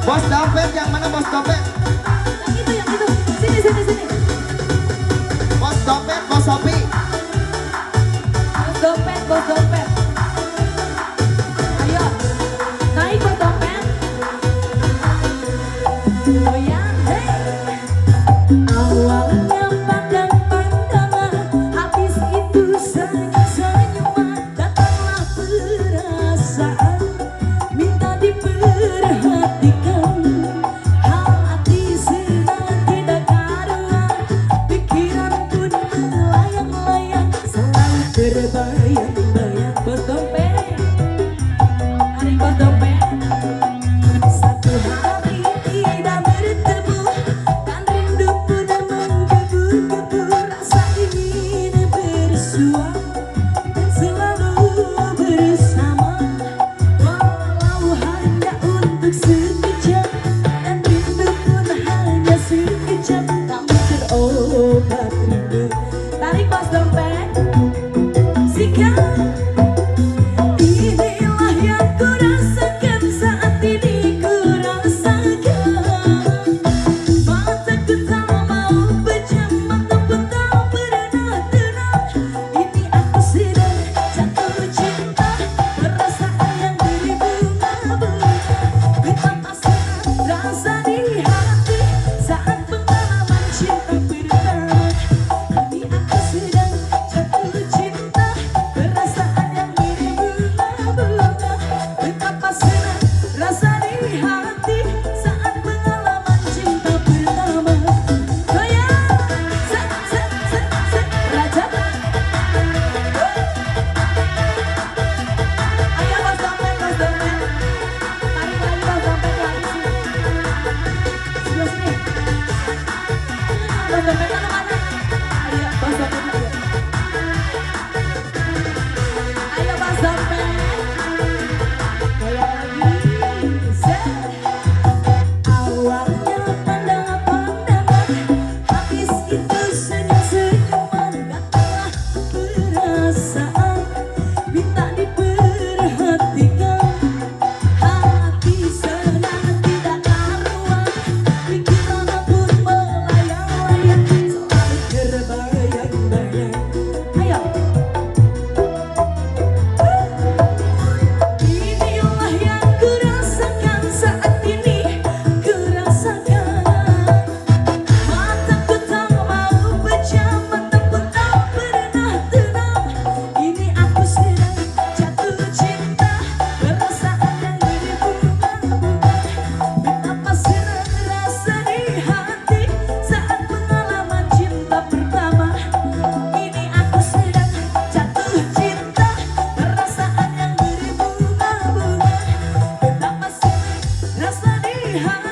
Bos dompet yang mana bos dompet? Yang itu. Sini, sini, sini. Bos dompet, bos Sopi. Bos dompet, bos dompet. Ayo, naik bos dompet. Goyang, hey. Awalnya pandang-pandangan, habis itu senyum-senyuman, datanglah perasaan, minta diperhatikan. Hati senang tidak karuan, pikiran pun melayang-layang, selalu terbayang-bayang. Bos dompet, hari bos dompet. Satu hari tidak bertemu, dan rindu pun menggebu-gebu, rasa ingin bersua dan selalu bersama. Walau hanya untuk sekejap, dan rindu pun hanya sekejap, namun terobat rindu. Tarik bos dompet, sikat. Inilah yang ku rasakan saat ini, ku rasakan. Mataku tak mau pejam, mataku tak pernah tenang. Ini aku sedang jatuh cinta, perasaan yang berbunga-bunga. Betapa senang rasa di hati saat pengalaman cinta pertama. Ini aku sedang jatuh cinta, perasaan yang berbunga-bunga. Betapa senang rasa di hati saat pengalaman cinta pertama. Goyang, set, set, set, set, raja. Ayo bos dompet, bos dompet. Tarik lagi bos dompet lagi sini. Sebelah sini. Bos dompetnya kemana? Ayo bos dompet lagi. Ayo bos dompet. Goyang lagi. Set. Awalnya pandang-pandangan, habis itu senyum-senyuman, datanglah perasaan, minta diperhatikan. Hati senang tidak karuan, pikiran pun melayang-layang, selalu terbayang-bayang. Ayo. Inilah yang ku rasakan saat ini, ku rasakan. Mataku tak mau pejam, mataku tak pernah tenang. Ini aku sedang jatuh cinta, perasaan yang berbunga-bunga. Betapa senang rasa di hati saat pengalaman cinta pertama. Ini aku sedang jatuh cinta, perasaan yang berbunga-bunga. Betapa senang rasa di hati